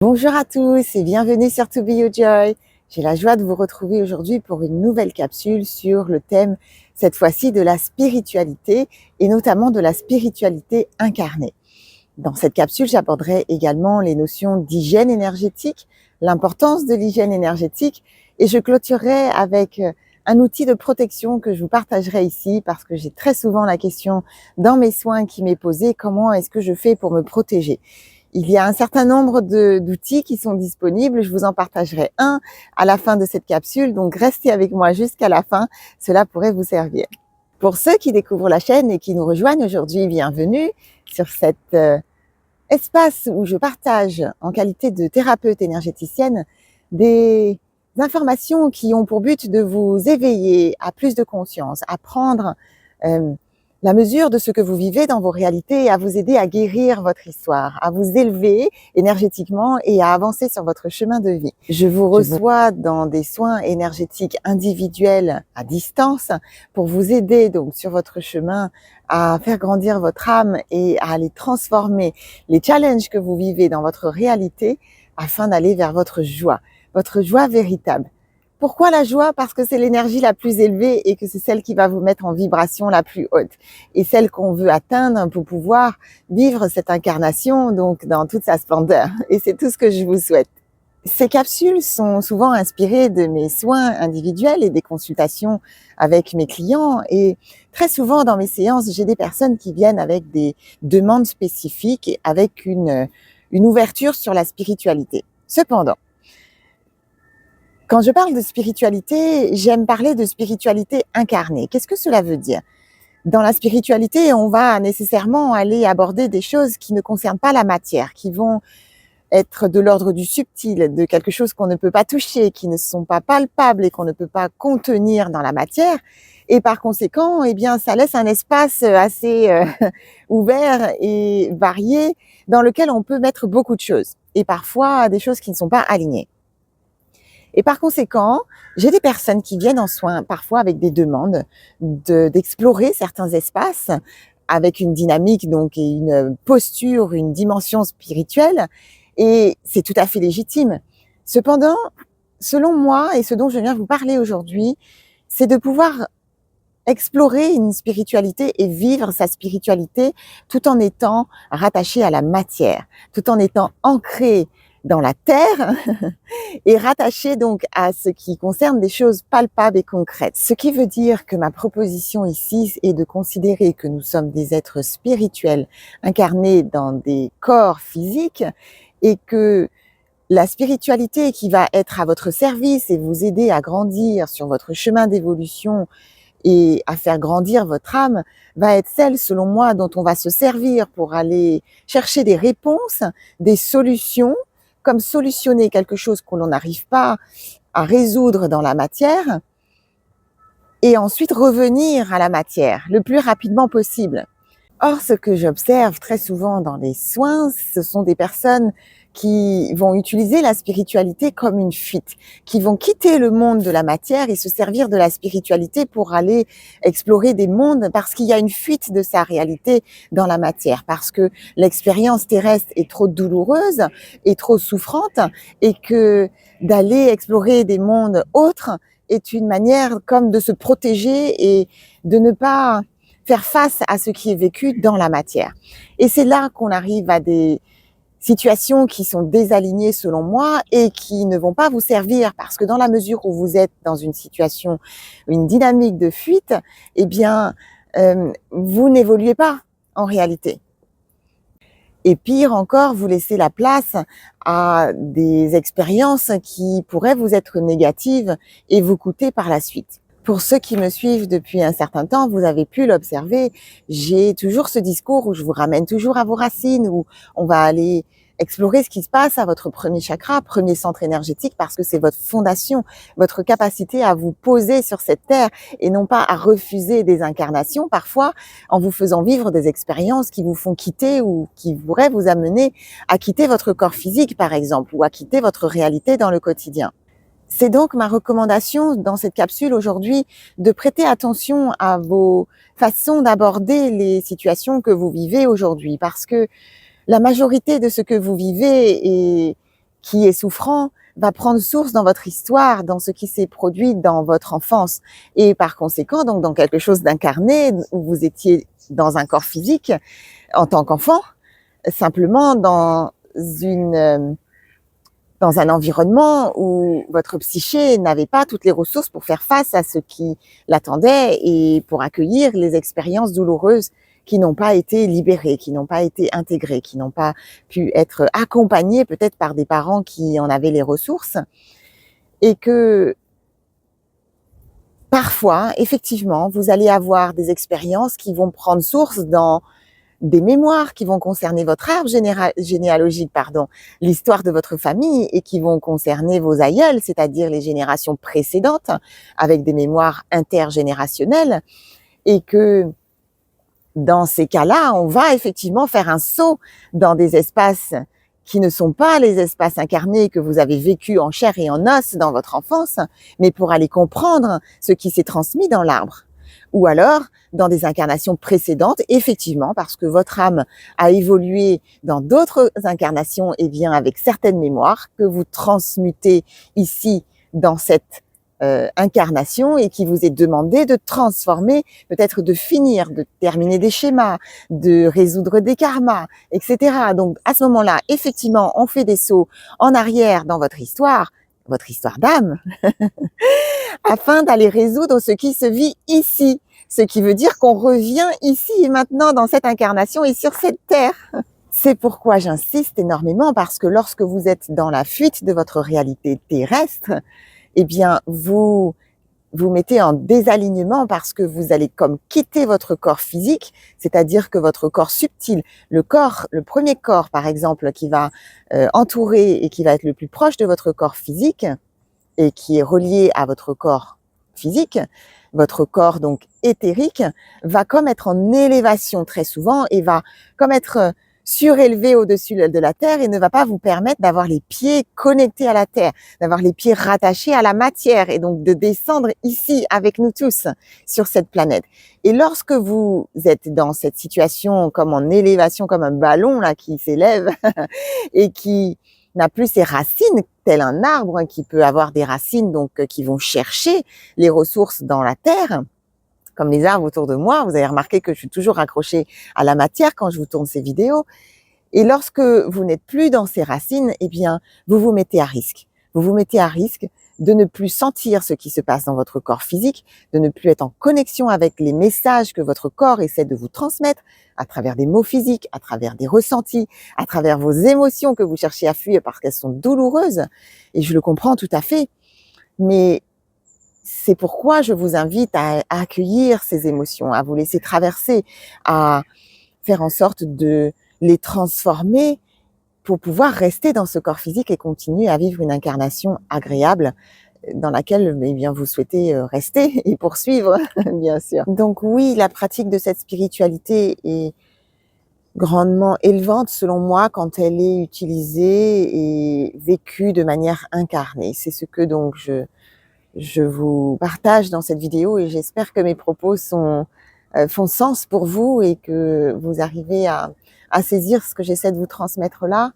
Bonjour à tous et bienvenue sur To Be Your Joy. J'ai la joie de vous retrouver aujourd'hui pour une nouvelle capsule sur le thème, cette fois-ci, de la spiritualité et notamment de la spiritualité incarnée. Dans cette capsule, j'aborderai également les notions d'hygiène énergétique, l'importance de l'hygiène énergétique et je clôturerai avec un outil de protection que je vous partagerai ici parce que j'ai très souvent la question dans mes soins qui m'est posée, comment est-ce que je fais pour me protéger ? Il y a un certain nombre d'outils qui sont disponibles. Je vous en partagerai un à la fin de cette capsule. Donc, restez avec moi jusqu'à la fin. Cela pourrait vous servir. Pour ceux qui découvrent la chaîne et qui nous rejoignent aujourd'hui, bienvenue sur cet espace où je partage en qualité de thérapeute énergéticienne des informations qui ont pour but de vous éveiller à plus de conscience, à prendre la mesure de ce que vous vivez dans vos réalités et à vous aider à guérir votre histoire, à vous élever énergétiquement et à avancer sur votre chemin de vie. Je vous reçois dans des soins énergétiques individuels à distance pour vous aider donc sur votre chemin à faire grandir votre âme et à aller transformer les challenges que vous vivez dans votre réalité afin d'aller vers votre joie véritable. Pourquoi la joie ? Parce que c'est l'énergie la plus élevée et que c'est celle qui va vous mettre en vibration la plus haute et celle qu'on veut atteindre pour pouvoir vivre cette incarnation donc dans toute sa splendeur. Et c'est tout ce que je vous souhaite. Ces capsules sont souvent inspirées de mes soins individuels et des consultations avec mes clients et très souvent dans mes séances, j'ai des personnes qui viennent avec des demandes spécifiques et avec une ouverture sur la spiritualité. Cependant, quand je parle de spiritualité, j'aime parler de spiritualité incarnée. Qu'est-ce que cela veut dire ? Dans la spiritualité, on va nécessairement aller aborder des choses qui ne concernent pas la matière, qui vont être de l'ordre du subtil, de quelque chose qu'on ne peut pas toucher, qui ne sont pas palpables et qu'on ne peut pas contenir dans la matière. Et par conséquent, eh bien, ça laisse un espace assez ouvert et varié dans lequel on peut mettre beaucoup de choses. Et parfois, des choses qui ne sont pas alignées. Et par conséquent, j'ai des personnes qui viennent en soins, parfois avec des demandes d'explorer certains espaces avec une dynamique donc et une posture, une dimension spirituelle, et c'est tout à fait légitime. Cependant, selon moi, et ce dont je viens vous parler aujourd'hui, c'est de pouvoir explorer une spiritualité et vivre sa spiritualité tout en étant rattaché à la matière, tout en étant ancré dans la terre et rattaché donc à ce qui concerne des choses palpables et concrètes. Ce qui veut dire que ma proposition ici est de considérer que nous sommes des êtres spirituels incarnés dans des corps physiques et que la spiritualité qui va être à votre service et vous aider à grandir sur votre chemin d'évolution et à faire grandir votre âme va être celle, selon moi, dont on va se servir pour aller chercher des réponses, des solutions, comme solutionner quelque chose que l'on n'arrive pas à résoudre dans la matière, et ensuite revenir à la matière le plus rapidement possible. Or, ce que j'observe très souvent dans les soins, ce sont des personnes qui vont utiliser la spiritualité comme une fuite, qui vont quitter le monde de la matière et se servir de la spiritualité pour aller explorer des mondes parce qu'il y a une fuite de sa réalité dans la matière, parce que l'expérience terrestre est trop douloureuse et trop souffrante et que d'aller explorer des mondes autres est une manière comme de se protéger et de ne pas faire face à ce qui est vécu dans la matière. Et c'est là qu'on arrive à des situations qui sont désalignées selon moi et qui ne vont pas vous servir parce que dans la mesure où vous êtes dans une situation, une dynamique de fuite, eh bien, vous n'évoluez pas en réalité. Et pire encore, vous laissez la place à des expériences qui pourraient vous être négatives et vous coûter par la suite. Pour ceux qui me suivent depuis un certain temps, vous avez pu l'observer, j'ai toujours ce discours où je vous ramène toujours à vos racines, où on va aller explorer ce qui se passe à votre premier chakra, premier centre énergétique, parce que c'est votre fondation, votre capacité à vous poser sur cette terre et non pas à refuser des incarnations, parfois en vous faisant vivre des expériences qui vous font quitter ou qui pourraient vous amener à quitter votre corps physique, par exemple, ou à quitter votre réalité dans le quotidien. C'est donc ma recommandation dans cette capsule aujourd'hui de prêter attention à vos façons d'aborder les situations que vous vivez aujourd'hui parce que la majorité de ce que vous vivez qui est souffrant va prendre source dans votre histoire, dans ce qui s'est produit dans votre enfance. Et par conséquent, donc dans quelque chose d'incarné, où vous étiez dans un corps physique en tant qu'enfant, simplement dans un environnement où votre psyché n'avait pas toutes les ressources pour faire face à ce qui l'attendait et pour accueillir les expériences douloureuses qui n'ont pas été libérées, qui n'ont pas été intégrées, qui n'ont pas pu être accompagnées peut-être par des parents qui en avaient les ressources. Et que parfois, effectivement, vous allez avoir des expériences qui vont prendre source dans des mémoires qui vont concerner votre arbre généalogique, l'histoire de votre famille et qui vont concerner vos aïeuls, c'est-à-dire les générations précédentes, avec des mémoires intergénérationnelles, et que dans ces cas-là, on va effectivement faire un saut dans des espaces qui ne sont pas les espaces incarnés que vous avez vécus en chair et en os dans votre enfance, mais pour aller comprendre ce qui s'est transmis dans l'arbre. Ou alors, dans des incarnations précédentes, effectivement, parce que votre âme a évolué dans d'autres incarnations, et bien avec certaines mémoires que vous transmutez ici dans cette incarnation et qui vous est demandé de transformer, peut-être de finir, de terminer des schémas, de résoudre des karmas, etc. Donc, à ce moment-là, effectivement, on fait des sauts en arrière dans votre histoire d'âme, afin d'aller résoudre ce qui se vit ici. Ce qui veut dire qu'on revient ici et maintenant dans cette incarnation et sur cette terre. C'est pourquoi j'insiste énormément, parce que lorsque vous êtes dans la fuite de votre réalité terrestre, eh bien, vous mettez en désalignement parce que vous allez comme quitter votre corps physique, c'est-à-dire que votre corps subtil, le premier corps par exemple, qui va entourer et qui va être le plus proche de votre corps physique et qui est relié à votre corps physique, votre corps donc éthérique, va comme être en élévation très souvent et va comme être surélevé au-dessus de la terre et ne va pas vous permettre d'avoir les pieds connectés à la terre, d'avoir les pieds rattachés à la matière et donc de descendre ici avec nous tous sur cette planète. Et lorsque vous êtes dans cette situation comme en élévation, comme un ballon là qui s'élève et qui n'a plus ses racines, tel un arbre qui peut avoir des racines donc qui vont chercher les ressources dans la terre, comme les arbres autour de moi. Vous avez remarqué que je suis toujours accrochée à la matière quand je vous tourne ces vidéos. Et lorsque vous n'êtes plus dans ces racines, eh bien, vous vous mettez à risque. Vous vous mettez à risque de ne plus sentir ce qui se passe dans votre corps physique, de ne plus être en connexion avec les messages que votre corps essaie de vous transmettre à travers des mots physiques, à travers des ressentis, à travers vos émotions que vous cherchez à fuir parce qu'elles sont douloureuses. Et je le comprends tout à fait. Mais c'est pourquoi je vous invite à accueillir ces émotions, à vous laisser traverser, à faire en sorte de les transformer pour pouvoir rester dans ce corps physique et continuer à vivre une incarnation agréable dans laquelle eh bien, vous souhaitez rester et poursuivre, bien sûr. Donc oui, la pratique de cette spiritualité est grandement élevante selon moi quand elle est utilisée et vécue de manière incarnée. C'est ce que donc je vous partage dans cette vidéo et j'espère que mes propos font sens pour vous et que vous arrivez à saisir ce que j'essaie de vous transmettre là,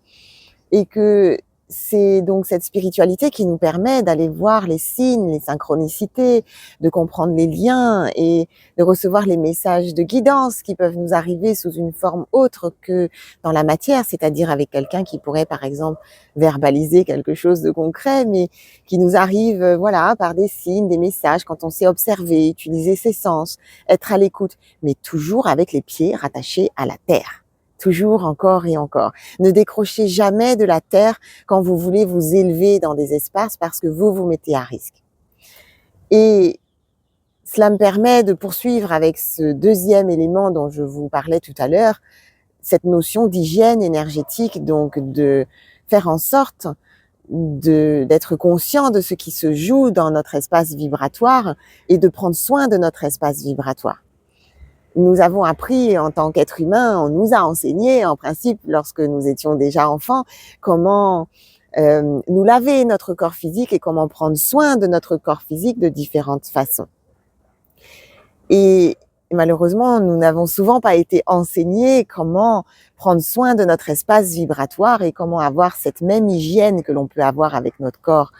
et que c'est donc cette spiritualité qui nous permet d'aller voir les signes, les synchronicités, de comprendre les liens et de recevoir les messages de guidance qui peuvent nous arriver sous une forme autre que dans la matière, c'est-à-dire avec quelqu'un qui pourrait par exemple verbaliser quelque chose de concret, mais qui nous arrive voilà, par des signes, des messages, quand on sait observer, utiliser ses sens, être à l'écoute, mais toujours avec les pieds rattachés à la terre. Toujours, encore et encore. Ne décrochez jamais de la terre quand vous voulez vous élever dans des espaces parce que vous vous mettez à risque. Et cela me permet de poursuivre avec ce deuxième élément dont je vous parlais tout à l'heure, cette notion d'hygiène énergétique, donc de faire en sorte d'être conscient de ce qui se joue dans notre espace vibratoire et de prendre soin de notre espace vibratoire. Nous avons appris en tant qu'être humain, on nous a enseigné en principe lorsque nous étions déjà enfants comment nous laver notre corps physique et comment prendre soin de notre corps physique de différentes façons. Et malheureusement, nous n'avons souvent pas été enseignés comment prendre soin de notre espace vibratoire et comment avoir cette même hygiène que l'on peut avoir avec notre corps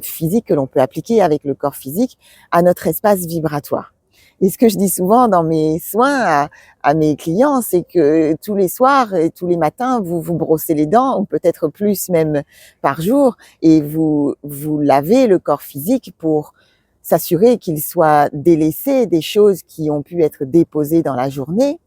physique, que l'on peut appliquer avec le corps physique à notre espace vibratoire. Et ce que je dis souvent dans mes soins à mes clients, c'est que tous les soirs et tous les matins, vous vous brossez les dents, ou peut-être plus même par jour, et vous lavez le corps physique pour s'assurer qu'il soit délaissé des choses qui ont pu être déposées dans la journée.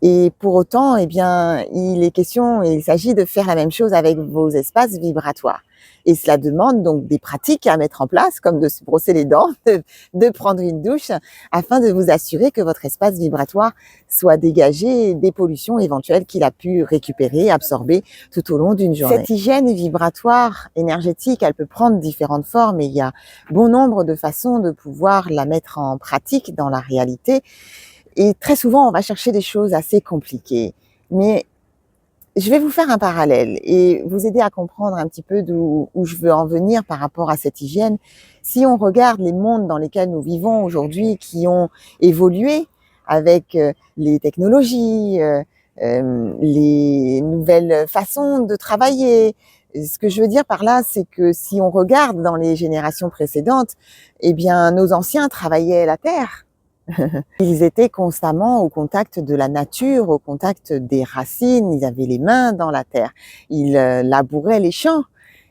Et pour autant, eh bien, il s'agit de faire la même chose avec vos espaces vibratoires. Et cela demande donc des pratiques à mettre en place, comme de se brosser les dents, de prendre une douche, afin de vous assurer que votre espace vibratoire soit dégagé des pollutions éventuelles qu'il a pu récupérer, absorber tout au long d'une journée. Cette hygiène vibratoire énergétique, elle peut prendre différentes formes et il y a bon nombre de façons de pouvoir la mettre en pratique dans la réalité. Et très souvent, on va chercher des choses assez compliquées. Mais je vais vous faire un parallèle et vous aider à comprendre un petit peu où je veux en venir par rapport à cette hygiène. Si on regarde les mondes dans lesquels nous vivons aujourd'hui, qui ont évolué avec les technologies, les nouvelles façons de travailler, ce que je veux dire par là, c'est que si on regarde dans les générations précédentes, eh bien, nos anciens travaillaient la terre. Ils étaient constamment au contact de la nature, au contact des racines, ils avaient les mains dans la terre, ils labouraient les champs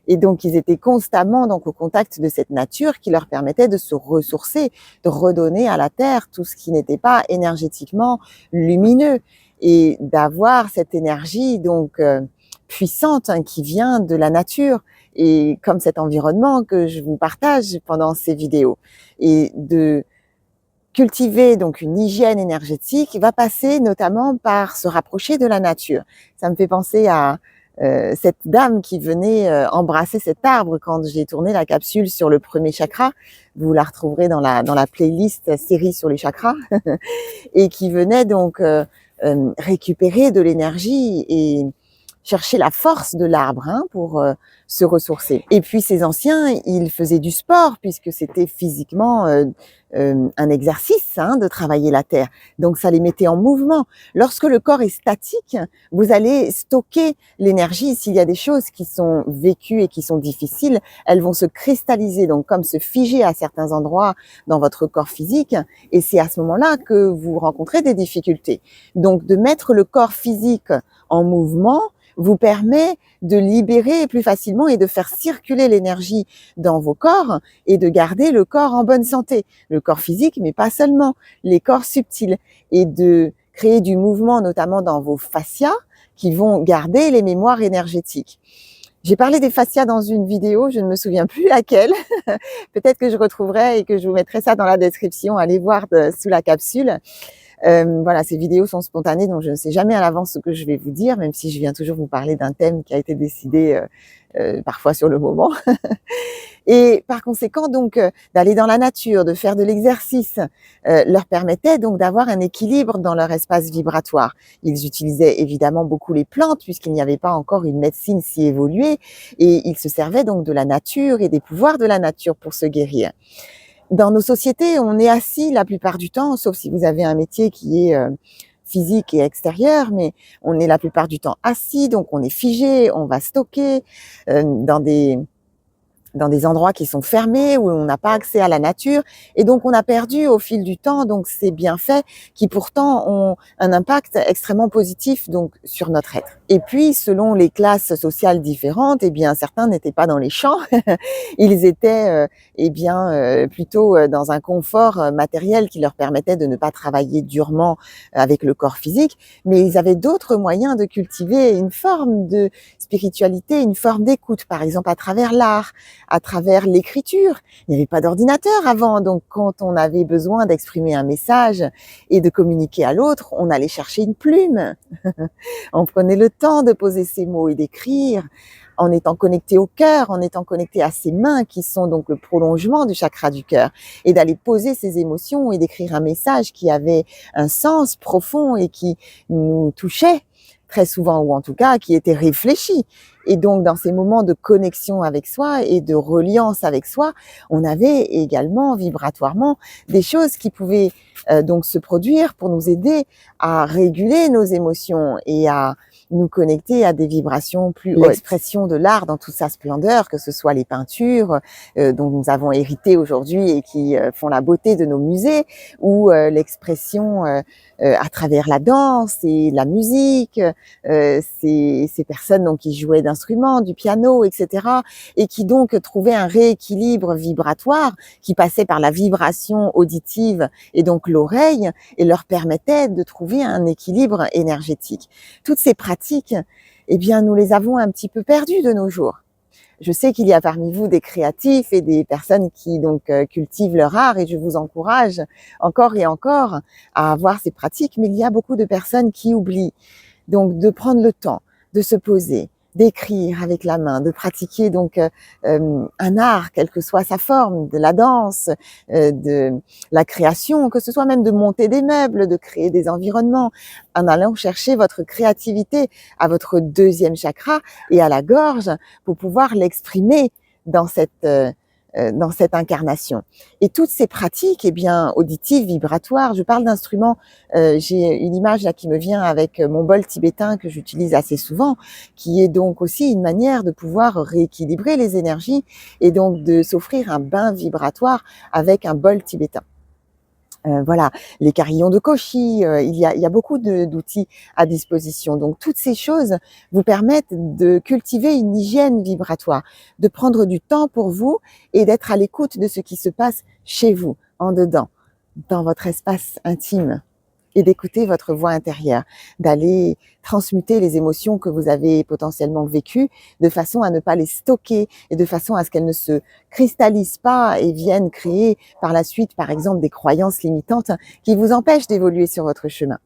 et donc ils étaient constamment donc au contact de cette nature qui leur permettait de se ressourcer, de redonner à la terre tout ce qui n'était pas énergétiquement lumineux et d'avoir cette énergie donc puissante qui vient de la nature et comme cet environnement que je vous partage pendant ces vidéos et de cultiver donc une hygiène énergétique va passer notamment par se rapprocher de la nature. Ça me fait penser à cette dame qui venait embrasser cet arbre quand j'ai tourné la capsule sur le premier chakra. Vous la retrouverez dans la playlist série sur les chakras et qui venait donc récupérer de l'énergie et chercher la force de l'arbre pour se ressourcer. Et puis ces anciens, ils faisaient du sport puisque c'était physiquement un exercice de travailler la terre. Donc ça les mettait en mouvement. Lorsque le corps est statique, vous allez stocker l'énergie. S'il y a des choses qui sont vécues et qui sont difficiles, elles vont se cristalliser, donc comme se figer à certains endroits dans votre corps physique. Et c'est à ce moment-là que vous rencontrez des difficultés. Donc de mettre le corps physique en mouvement vous permet de libérer plus facilement et de faire circuler l'énergie dans vos corps et de garder le corps en bonne santé. Le corps physique, mais pas seulement, les corps subtils. Et de créer du mouvement, notamment dans vos fascias, qui vont garder les mémoires énergétiques. J'ai parlé des fascias dans une vidéo, je ne me souviens plus laquelle. Peut-être que je retrouverai et que je vous mettrai ça dans la description. Allez voir sous la capsule. Voilà, ces vidéos sont spontanées, donc je ne sais jamais à l'avance ce que je vais vous dire, même si je viens toujours vous parler d'un thème qui a été décidé parfois sur le moment. Et par conséquent, donc, d'aller dans la nature, de faire de l'exercice, leur permettait donc d'avoir un équilibre dans leur espace vibratoire. Ils utilisaient évidemment beaucoup les plantes, puisqu'il n'y avait pas encore une médecine si évoluée, et ils se servaient donc de la nature et des pouvoirs de la nature pour se guérir. Dans nos sociétés, on est assis la plupart du temps, sauf si vous avez un métier qui est physique et extérieur, mais on est la plupart du temps assis, donc on est figé, on va stocker dans des endroits qui sont fermés, où on n'a pas accès à la nature. Et donc, on a perdu au fil du temps donc ces bienfaits qui pourtant ont un impact extrêmement positif donc sur notre être. Et puis, selon les classes sociales différentes, eh bien, certains n'étaient pas dans les champs. Ils étaient plutôt dans un confort matériel qui leur permettait de ne pas travailler durement avec le corps physique. Mais ils avaient d'autres moyens de cultiver une forme de spiritualité, une forme d'écoute, par exemple à travers l'art, à travers l'écriture. Il n'y avait pas d'ordinateur avant, donc quand on avait besoin d'exprimer un message et de communiquer à l'autre, on allait chercher une plume. On prenait le temps de poser ses mots et d'écrire en étant connecté au cœur, en étant connecté à ses mains qui sont donc le prolongement du chakra du cœur, et d'aller poser ses émotions et d'écrire un message qui avait un sens profond et qui nous touchait très souvent, ou en tout cas qui était réfléchi. Et donc dans ces moments de connexion avec soi et de reliance avec soi, on avait également vibratoirement des choses qui pouvaient donc se produire pour nous aider à réguler nos émotions et à nous connecter à des vibrations plus hautes. L'expression de l'art dans toute sa splendeur, que ce soit les peintures dont nous avons hérité aujourd'hui et qui font la beauté de nos musées, ou l'expression à travers la danse et la musique, ces personnes donc qui jouaient d'instruments, du piano, etc., et qui donc trouvaient un rééquilibre vibratoire qui passait par la vibration auditive et donc l'oreille, et leur permettait de trouver un équilibre énergétique. Toutes ces pratiques, eh bien, nous les avons un petit peu perdues de nos jours. Je sais qu'il y a parmi vous des créatifs et des personnes qui donc cultivent leur art, et je vous encourage encore et encore à avoir ces pratiques, mais il y a beaucoup de personnes qui oublient donc de prendre le temps de se poser, d'écrire avec la main, de pratiquer donc un art, quelle que soit sa forme, de la danse, de la création, que ce soit même de monter des meubles, de créer des environnements, en allant chercher votre créativité à votre deuxième chakra et à la gorge pour pouvoir l'exprimer dans cette incarnation. Et toutes ces pratiques, eh bien, auditives, vibratoires, je parle d'instruments, j'ai une image là qui me vient avec mon bol tibétain que j'utilise assez souvent, qui est donc aussi une manière de pouvoir rééquilibrer les énergies et donc de s'offrir un bain vibratoire avec un bol tibétain. Voilà, les carillons de Koshi, il y a beaucoup d'outils à disposition. Donc toutes ces choses vous permettent de cultiver une hygiène vibratoire, de prendre du temps pour vous et d'être à l'écoute de ce qui se passe chez vous, en dedans, dans votre espace intime, et d'écouter votre voix intérieure, d'aller transmuter les émotions que vous avez potentiellement vécues de façon à ne pas les stocker et de façon à ce qu'elles ne se cristallisent pas et viennent créer par la suite, par exemple, des croyances limitantes qui vous empêchent d'évoluer sur votre chemin.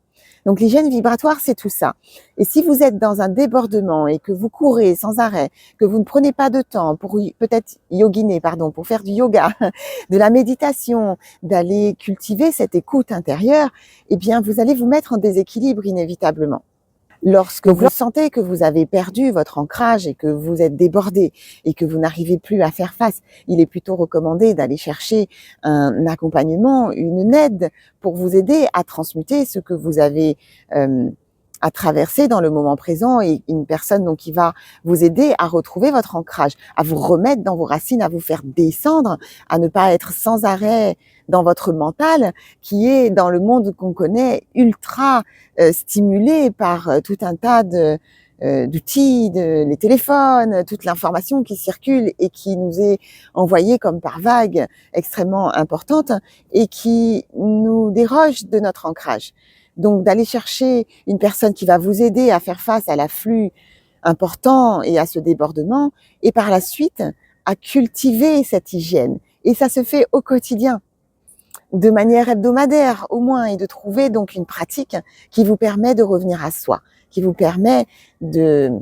Donc l'hygiène vibratoire, c'est tout ça. Et si vous êtes dans un débordement et que vous courez sans arrêt, que vous ne prenez pas de temps pour peut-être yoginer, pour faire du yoga, de la méditation, d'aller cultiver cette écoute intérieure, eh bien vous allez vous mettre en déséquilibre inévitablement. Lorsque vous sentez que vous avez perdu votre ancrage et que vous êtes débordé et que vous n'arrivez plus à faire face, il est plutôt recommandé d'aller chercher un accompagnement, une aide pour vous aider à transmuter ce que vous avez à traverser dans le moment présent, et une personne donc qui va vous aider à retrouver votre ancrage, à vous remettre dans vos racines, à vous faire descendre, à ne pas être sans arrêt dans votre mental qui est dans le monde qu'on connaît ultra stimulé par tout un tas d'outils, les téléphones, toute l'information qui circule et qui nous est envoyée comme par vagues extrêmement importantes et qui nous déroge de notre ancrage. Donc d'aller chercher une personne qui va vous aider à faire face à l'afflux important et à ce débordement, et par la suite à cultiver cette hygiène. Et ça se fait au quotidien, de manière hebdomadaire au moins, et de trouver donc une pratique qui vous permet de revenir à soi, qui vous permet de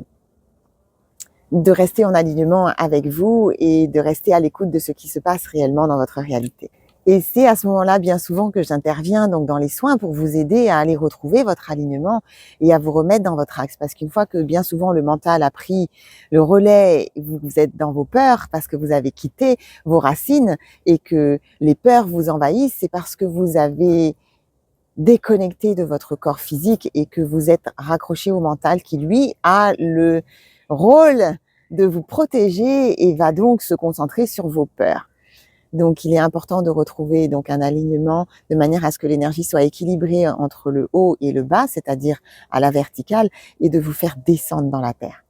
rester en alignement avec vous et de rester à l'écoute de ce qui se passe réellement dans votre réalité. Et c'est à ce moment-là, bien souvent, que j'interviens donc dans les soins pour vous aider à aller retrouver votre alignement et à vous remettre dans votre axe. Parce qu'une fois que bien souvent le mental a pris le relais, vous êtes dans vos peurs parce que vous avez quitté vos racines et que les peurs vous envahissent, c'est parce que vous avez déconnecté de votre corps physique et que vous êtes raccroché au mental qui, lui, a le rôle de vous protéger et va donc se concentrer sur vos peurs. Donc, il est important de retrouver donc un alignement de manière à ce que l'énergie soit équilibrée entre le haut et le bas, c'est-à-dire à la verticale, et de vous faire descendre dans la terre.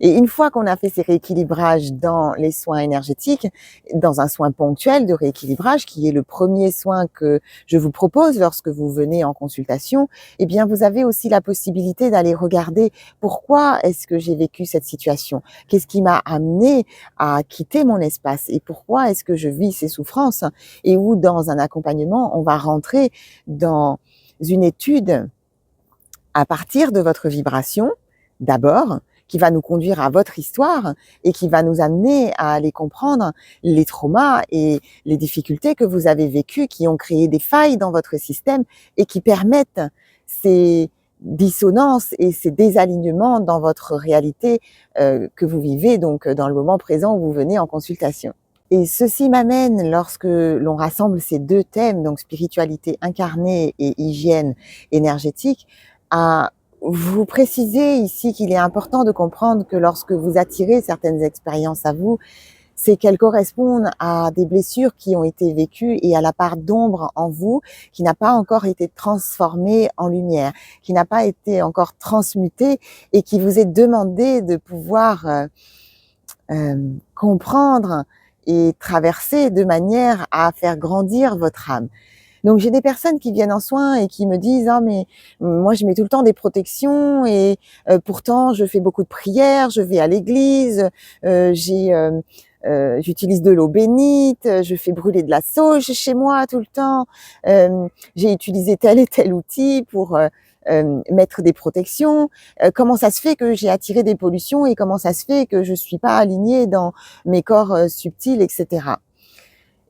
Et une fois qu'on a fait ces rééquilibrages dans les soins énergétiques, dans un soin ponctuel de rééquilibrage, qui est le premier soin que je vous propose lorsque vous venez en consultation, eh bien, vous avez aussi la possibilité d'aller regarder pourquoi est-ce que j'ai vécu cette situation? Qu'est-ce qui m'a amené à quitter mon espace? Et pourquoi est-ce que je vis ces souffrances? Et où, dans un accompagnement, on va rentrer dans une étude à partir de votre vibration, d'abord, qui va nous conduire à votre histoire et qui va nous amener à aller comprendre les traumas et les difficultés que vous avez vécues, qui ont créé des failles dans votre système et qui permettent ces dissonances et ces désalignements dans votre réalité que vous vivez donc dans le moment présent où vous venez en consultation. Et ceci m'amène, lorsque l'on rassemble ces deux thèmes, donc spiritualité incarnée et hygiène énergétique, à vous préciser ici qu'il est important de comprendre que lorsque vous attirez certaines expériences à vous, c'est qu'elles correspondent à des blessures qui ont été vécues et à la part d'ombre en vous qui n'a pas encore été transformée en lumière, qui n'a pas été encore transmutée et qui vous est demandé de pouvoir comprendre et traverser de manière à faire grandir votre âme. Donc j'ai des personnes qui viennent en soins et qui me disent: «Ah mais moi je mets tout le temps des protections et pourtant je fais beaucoup de prières, je vais à l'église, j'utilise de l'eau bénite, je fais brûler de la sauge chez moi tout le temps, j'ai utilisé tel et tel outil pour mettre des protections. Comment ça se fait que j'ai attiré des pollutions et comment ça se fait que je suis pas alignée dans mes corps subtils, etc.»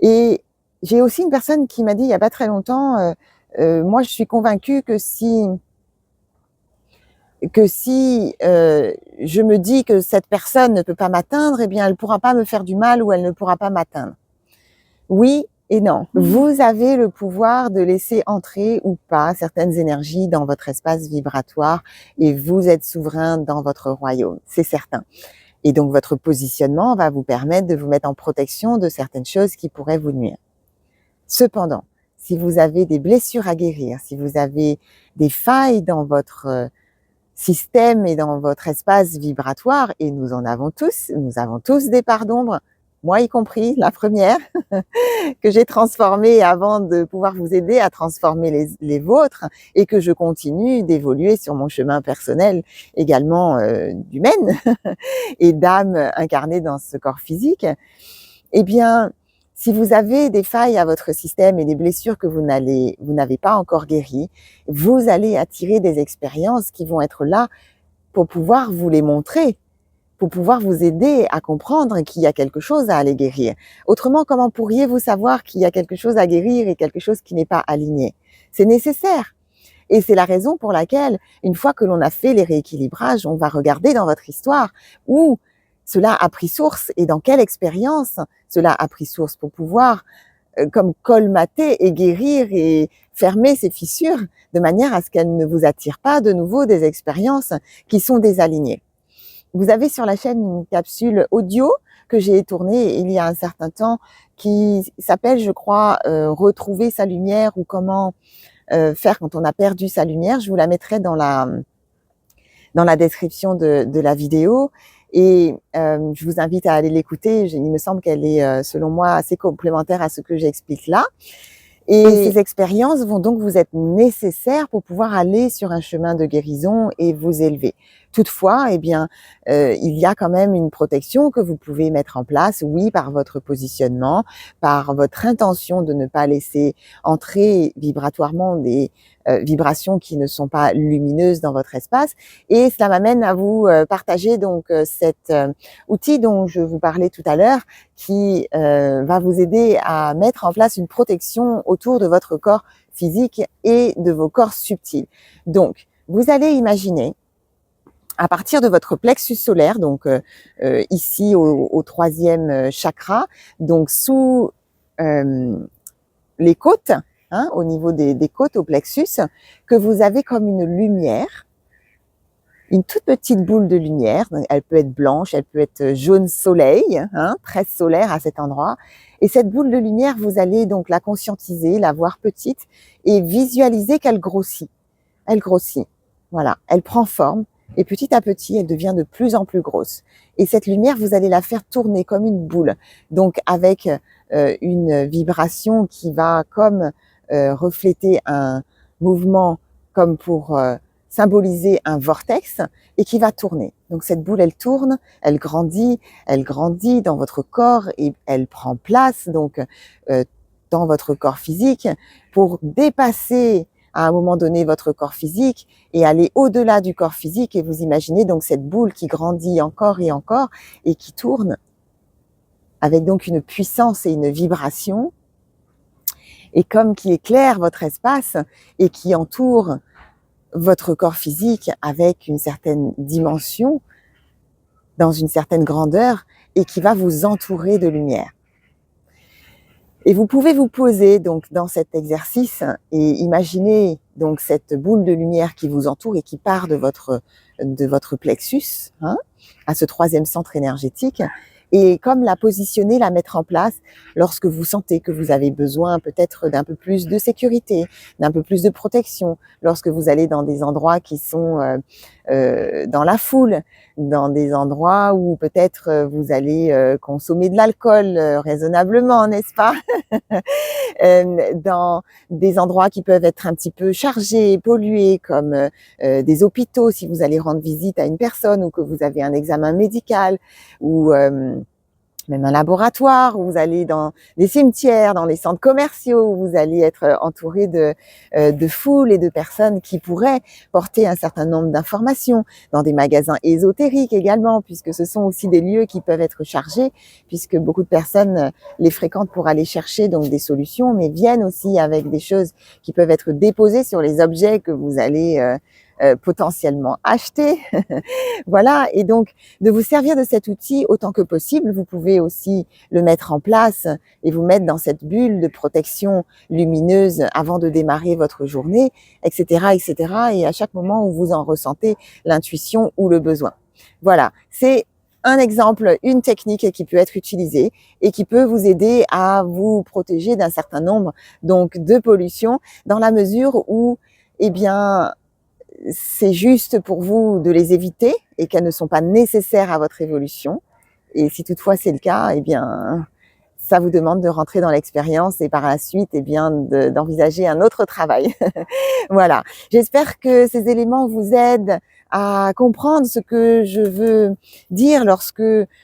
Et j'ai aussi une personne qui m'a dit il y a pas très longtemps, moi je suis convaincue que si je me dis que cette personne ne peut pas m'atteindre, eh bien elle pourra pas me faire du mal ou elle ne pourra pas m'atteindre. Oui et non. Vous avez le pouvoir de laisser entrer ou pas certaines énergies dans votre espace vibratoire et vous êtes souverain dans votre royaume, c'est certain. Et donc votre positionnement va vous permettre de vous mettre en protection de certaines choses qui pourraient vous nuire. Cependant, si vous avez des blessures à guérir, si vous avez des failles dans votre système et dans votre espace vibratoire, et nous avons tous des parts d'ombre, moi y compris, la première, que j'ai transformée avant de pouvoir vous aider à transformer les vôtres, et que je continue d'évoluer sur mon chemin personnel également d'humaine et d'âme incarnée dans ce corps physique. Eh bien, si vous avez des failles à votre système et des blessures que vous n'avez pas encore guéries, vous allez attirer des expériences qui vont être là pour pouvoir vous les montrer, pour pouvoir vous aider à comprendre qu'il y a quelque chose à aller guérir. Autrement, comment pourriez-vous savoir qu'il y a quelque chose à guérir et quelque chose qui n'est pas aligné? C'est nécessaire. Et c'est la raison pour laquelle, une fois que l'on a fait les rééquilibrages, on va regarder dans votre histoire où cela a pris source et dans quelle expérience cela a pris source pour pouvoir comme colmater et guérir et fermer ces fissures de manière à ce qu'elles ne vous attirent pas de nouveau des expériences qui sont désalignées. Vous avez sur la chaîne une capsule audio que j'ai tournée il y a un certain temps qui s'appelle, je crois, retrouver sa lumière ou comment faire quand on a perdu sa lumière. Je vous la mettrai dans la description de la vidéo. Et je vous invite à aller l'écouter. Il me semble qu'elle est, selon moi, assez complémentaire à ce que j'explique là. Et ces expériences vont donc vous être nécessaires pour pouvoir aller sur un chemin de guérison et vous élever. Toutefois, eh bien, il y a quand même une protection que vous pouvez mettre en place, oui, par votre positionnement, par votre intention de ne pas laisser entrer vibratoirement des vibrations qui ne sont pas lumineuses dans votre espace. Et cela m'amène à vous partager donc cet outil dont je vous parlais tout à l'heure, qui va vous aider à mettre en place une protection autour de votre corps physique et de vos corps subtils. Donc, vous allez imaginer, à partir de votre plexus solaire, donc ici au troisième chakra, donc sous les côtes, hein, au niveau des côtes au plexus, que vous avez comme une lumière, une toute petite boule de lumière. Elle peut être blanche, elle peut être jaune soleil, hein, très solaire à cet endroit. Et cette boule de lumière, vous allez donc la conscientiser, la voir petite et visualiser qu'elle grossit. Elle grossit, voilà, elle prend forme. Et petit à petit, elle devient de plus en plus grosse. Et cette lumière, vous allez la faire tourner comme une boule. Donc, avec une vibration qui va comme refléter un mouvement comme pour symboliser un vortex et qui va tourner. Donc, cette boule, elle tourne, elle grandit dans votre corps et elle prend place donc dans votre corps physique pour dépasser à un moment donné votre corps physique et aller au-delà du corps physique. Et vous imaginez donc cette boule qui grandit encore et encore et qui tourne avec donc une puissance et une vibration et comme qui éclaire votre espace et qui entoure votre corps physique avec une certaine dimension, dans une certaine grandeur, et qui va vous entourer de lumière. Et vous pouvez vous poser donc dans cet exercice et imaginer donc cette boule de lumière qui vous entoure et qui part de votre plexus, hein, à ce troisième centre énergétique, et comme la positionner, la mettre en place lorsque vous sentez que vous avez besoin peut-être d'un peu plus de sécurité, d'un peu plus de protection, lorsque vous allez dans des endroits qui sont dans la foule, dans des endroits où peut-être vous allez consommer de l'alcool raisonnablement, n'est-ce pas? Dans des endroits qui peuvent être un petit peu chargés, pollués, comme des hôpitaux si vous allez rendre visite à une personne ou que vous avez un examen médical, ou même un laboratoire, où vous allez dans des cimetières, dans les centres commerciaux, où vous allez être entouré de foules et de personnes qui pourraient porter un certain nombre d'informations, dans des magasins ésotériques également, puisque ce sont aussi des lieux qui peuvent être chargés, puisque beaucoup de personnes les fréquentent pour aller chercher donc des solutions, mais viennent aussi avec des choses qui peuvent être déposées sur les objets que vous allez potentiellement acheter. Voilà, et donc de vous servir de cet outil autant que possible. Vous pouvez aussi le mettre en place et vous mettre dans cette bulle de protection lumineuse avant de démarrer votre journée, etc., etc. Et à chaque moment où vous en ressentez l'intuition ou le besoin. Voilà, c'est un exemple, une technique qui peut être utilisée et qui peut vous aider à vous protéger d'un certain nombre donc de pollutions, dans la mesure où, eh bien, c'est juste pour vous de les éviter et qu'elles ne sont pas nécessaires à votre évolution. Et si toutefois c'est le cas, eh bien, ça vous demande de rentrer dans l'expérience et par la suite, eh bien, d'envisager un autre travail. Voilà. J'espère que ces éléments vous aident à comprendre ce que je veux dire lorsque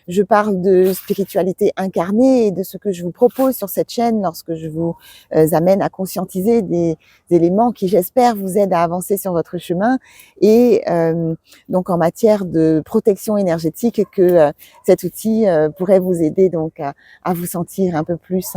je parle de spiritualité incarnée et de ce que je vous propose sur cette chaîne lorsque je vous amène à conscientiser des éléments qui, j'espère, vous aident à avancer sur votre chemin, et donc en matière de protection énergétique, que cet outil pourrait vous aider donc à vous sentir un peu plus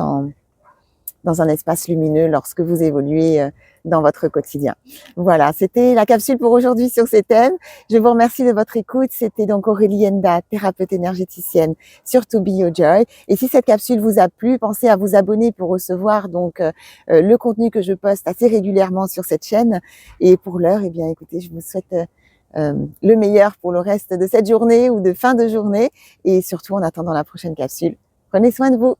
dans un espace lumineux lorsque vous évoluez dans votre quotidien. Voilà, c'était la capsule pour aujourd'hui sur ces thèmes. Je vous remercie de votre écoute. C'était donc Aurélie Enda, thérapeute énergéticienne sur To Be Your Joy. Et si cette capsule vous a plu, pensez à vous abonner pour recevoir donc le contenu que je poste assez régulièrement sur cette chaîne. Et pour l'heure, eh bien, écoutez, je vous souhaite le meilleur pour le reste de cette journée ou de fin de journée. Et surtout, en attendant la prochaine capsule, prenez soin de vous.